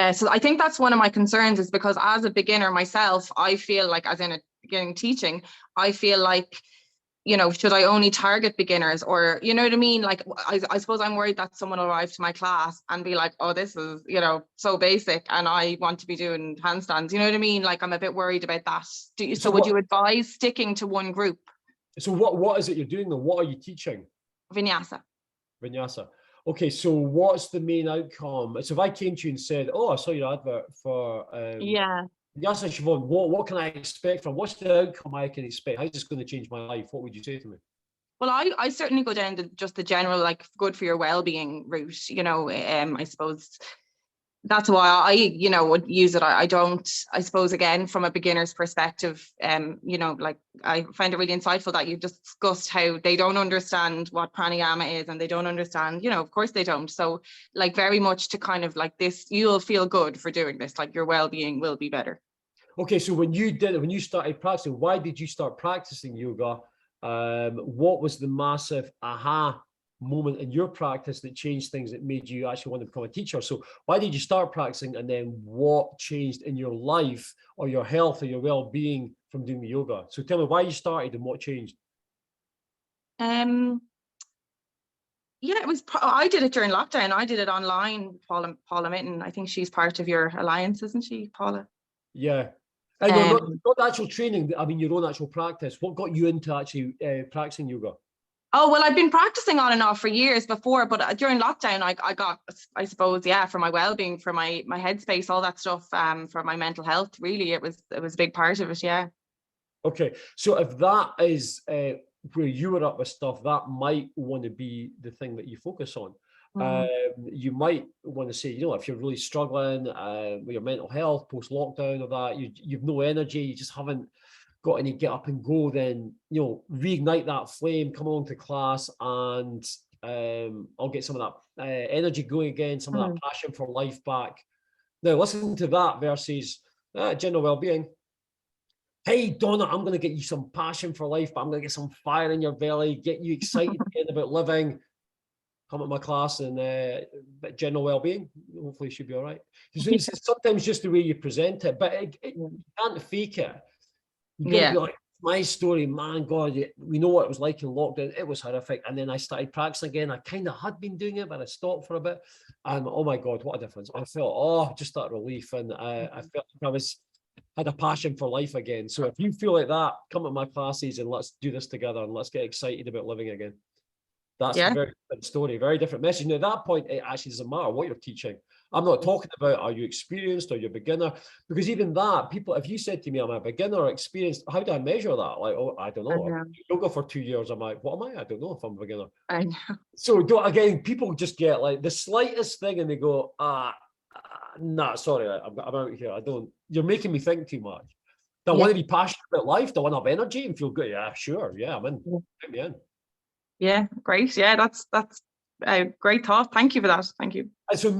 Yeah, so I think that's one of my concerns, is because as a beginner myself, I feel like, as in a beginning teaching, I feel like, should I only target beginners, or, you know what I mean? Like, I suppose I'm worried that someone will arrive to my class and be like, oh, this is, so basic and I want to be doing handstands. You know what I mean? Like, I'm a bit worried about that. So would you advise sticking to one group? So what is it you're doing then? What are you teaching? Vinyasa. Vinyasa. Okay, so what's the main outcome? So if I came to you and said, oh, I saw your advert for Yeah. Vinyasa, Siobhan, what can I expect from? What's the outcome I can expect? How's this going to change my life? What would you say to me? Well, I certainly go down to just the general, like, good for your well-being route. I suppose that's why I would use it. I don't, I suppose, again, from a beginner's perspective, like, I find it really insightful that you discussed how they don't understand what pranayama is, and they don't understand, of course they don't. So, like, very much to kind of like this, you'll feel good for doing this, like your well-being will be better. Okay, so when you started practicing, why did you start practicing yoga? What was the massive aha moment in your practice that changed things, that made you actually want to become a teacher? So why did you start practicing, and then what changed in your life or your health or your well-being from doing the yoga? So tell me why you started and what changed. Yeah, I did it during lockdown. I did it online. Paula Mitten, I think she's part of your alliance, isn't she, Paula? Yeah. I know, not actual training, I mean your own actual practice. What got you into actually practicing yoga? Oh, well, I've been practicing on and off for years before, but during lockdown, I got, I suppose, yeah, for my well-being, for my headspace, all that stuff, for my mental health, really, it was a big part of it, yeah. Okay, so if that is where you were up with stuff, that might want to be the thing that you focus on. You might want to say, if you're really struggling with your mental health post-lockdown or that, you've no energy, you just haven't got any get up and go, then, reignite that flame, come along to class, and I'll get some of that energy going again, some of that passion for life back. Now, listen to that versus general well-being. Hey, Donna, I'm going to get you some passion for life, but I'm going to get some fire in your belly, get you excited again about living. Come at my class and general well-being. Hopefully, it should be all right. It's sometimes just the way you present it, but you can't fake it. You got to be like, my story, man, God, we know what it was like in lockdown. It was horrific. And then I started practicing again. I kind of had been doing it, but I stopped for a bit. And oh my God, what a difference. I felt, just that relief. And I felt like I had a passion for life again. So if you feel like that, come to my classes and let's do this together and let's get excited about living again. That's a very different story, very different message. Now, at that point, it actually doesn't matter what you're teaching. I'm not talking about, are you experienced or you're a beginner? Because even that, people, if you said to me, I'm a beginner or experienced, how do I measure that? Like, oh, I don't know. I've yoga for 2 years. I'm like, what am I? I don't know if I'm a beginner. I know. So again, people just get like the slightest thing and they go, nah, sorry, I'm out here. You're making me think too much. Do I want to be passionate about life? Do I want to have energy and feel good? Yeah, sure. Yeah, I'm in. Get me in. Yeah, great. Yeah, that's a great thought. Thank you for that. Thank you. And so